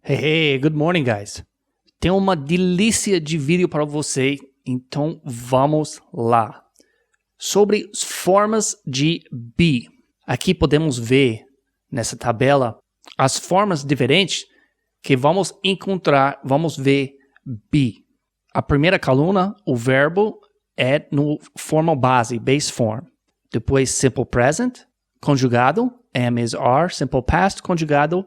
Hey, good morning, guys. Tem uma delícia de vídeo para você, então vamos lá. Sobre as formas de be. Aqui podemos ver nessa tabela as formas diferentes que vamos encontrar, vamos ver be. A primeira coluna, o verbo é no forma base, base form. Depois simple present, conjugado, am, is, are, simple past, conjugado,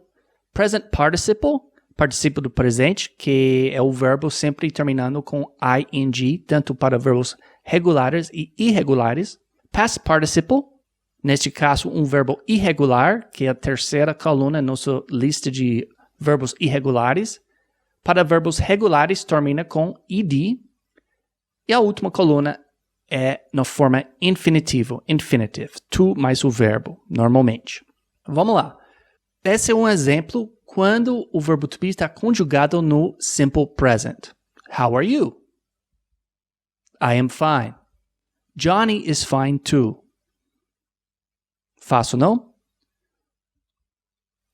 present participle, participio do presente, que é o verbo sempre terminando com ing, tanto para verbos regulares e irregulares. Past participle, neste caso um verbo irregular, que é a terceira coluna na nossa lista de verbos irregulares. Para verbos regulares termina com id. E a última coluna é na forma infinitivo, infinitive, tu mais o verbo, normalmente. Vamos lá. Esse é um exemplo quando o verbo to be está conjugado no simple present. How are you? I am fine. Johnny is fine too. Fácil, não?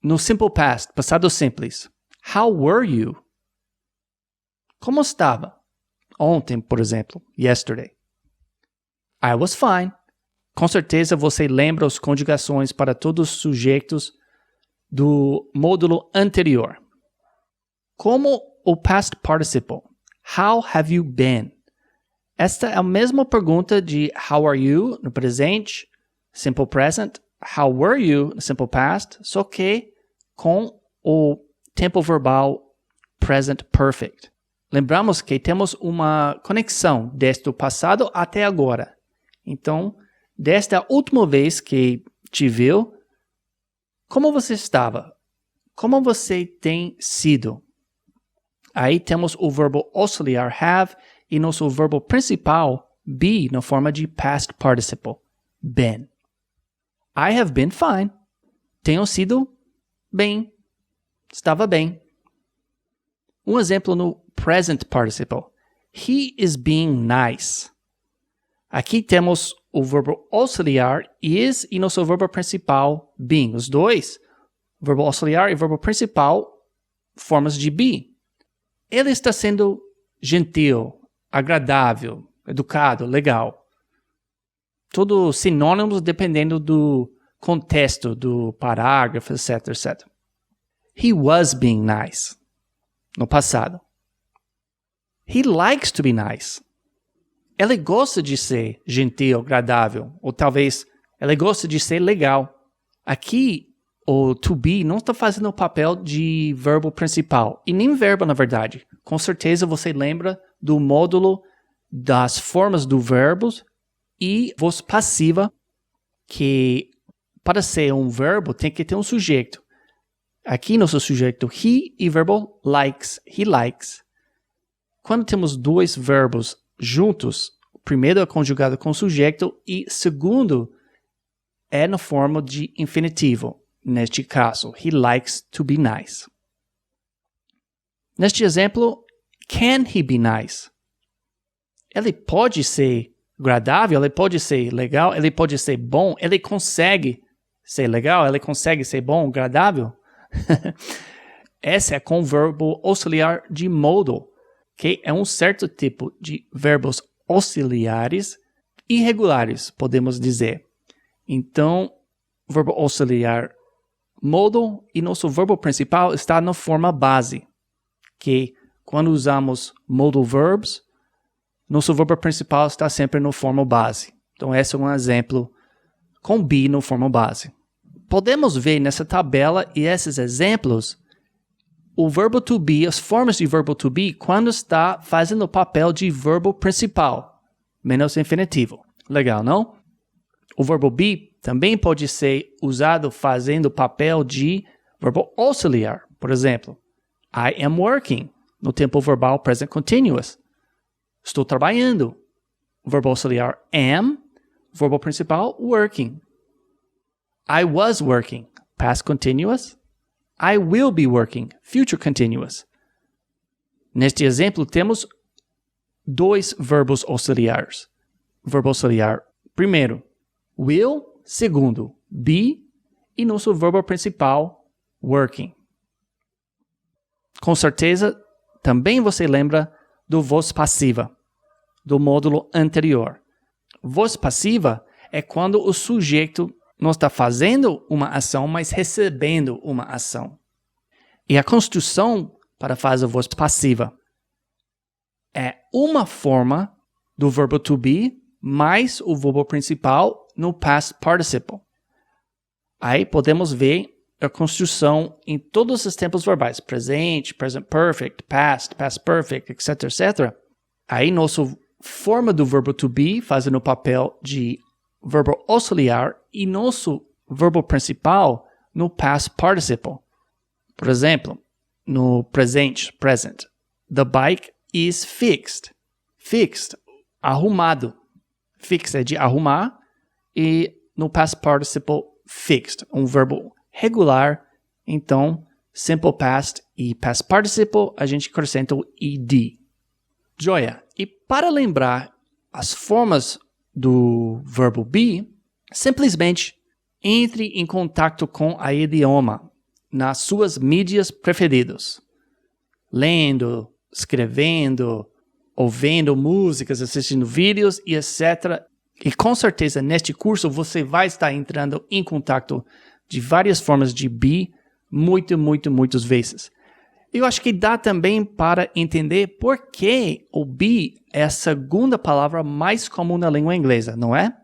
No simple past, passado simples. How were you? Como estava? Ontem, por exemplo. Yesterday. I was fine. Com certeza você lembra as conjugações para todos os sujeitos do módulo anterior. Como o past participle. How have you been? Esta é a mesma pergunta de how are you no presente, simple present. How were you no simple past, só que com o tempo verbal present perfect. Lembramos que temos uma conexão desde o passado até agora. Então, desde a última vez que te viu, como você estava? Como você tem sido? Aí temos o verbo auxiliar have e nosso verbo principal be na forma de past participle, been. I have been fine. Tenho sido bem. Estava bem. Um exemplo no present participle. He is being nice. Aqui temos o verbo auxiliar is e nosso verbo principal being. Os dois, verbo auxiliar e verbo principal, formas de be. Ele está sendo gentil, agradável, educado, legal. Todos sinônimos dependendo do contexto do parágrafo, etc, etc. He was being nice. No passado. He likes to be nice. Ele gosta de ser gentil, agradável, ou talvez ele gosta de ser legal. Aqui, o to be não está fazendo o papel de verbo principal, e nem verbo, na verdade. Com certeza você lembra do módulo das formas do verbos e voz passiva, que para ser um verbo tem que ter um sujeito. Aqui nosso sujeito he e verbo likes, he likes. Quando temos dois verbos juntos, o primeiro é conjugado com sujeito e segundo é na forma de infinitivo. Neste caso, he likes to be nice. Neste exemplo, can he be nice? Ele pode ser agradável, ele pode ser legal, ele pode ser bom, ele consegue ser legal, ele consegue ser bom, agradável? Essa é com o verbo auxiliar de modo, que é um certo tipo de verbos auxiliares irregulares, podemos dizer. Então, o verbo auxiliar modo e nosso verbo principal está na forma base, que quando usamos modal verbs, nosso verbo principal está sempre na forma base. Então, esse é um exemplo com be na forma base. Podemos ver nessa tabela e esses exemplos o verbo to be, as formas de verbo to be, quando está fazendo o papel de verbo principal, menos infinitivo. Legal, não? O verbo be também pode ser usado fazendo o papel de verbo auxiliar. Por exemplo, I am working, no tempo verbal present continuous. Estou trabalhando. O verbo auxiliar am, verbo principal working. I was working, past continuous. I will be working, future continuous. Neste exemplo, temos dois verbos auxiliares. Verbo auxiliar, primeiro, will, segundo, be, e nosso verbo principal, working. com certeza, também você lembra do voz passiva, do módulo anterior. Voz passiva é quando o sujeito não está fazendo uma ação, mas recebendo uma ação. E a construção para fazer voz passiva é uma forma do verbo to be mais o verbo principal no past participle. Aí podemos ver a construção em todos os tempos verbais. Presente, present perfect, past, past perfect, etc, etc. Aí nossa forma do verbo to be fazendo o papel de verbo auxiliar e nosso verbo principal no past participle. Por exemplo, no presente, present, the bike is fixed. Fixed, arrumado. Fixed é de arrumar e no past participle, fixed, um verbo regular. Então, simple past e past participle, a gente acrescenta o ed. Joia! E para lembrar as formas do verbo be, simplesmente entre em contato com a idioma nas suas mídias preferidas. Lendo, escrevendo, ouvindo músicas, assistindo vídeos e etc. E com certeza neste curso você vai estar entrando em contato de várias formas de be muitas vezes. Eu acho que dá também para entender por que o be é a segunda palavra mais comum na língua inglesa, não é?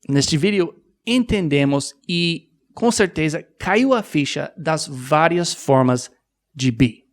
Neste vídeo entendemos e com certeza caiu a ficha das várias formas de be.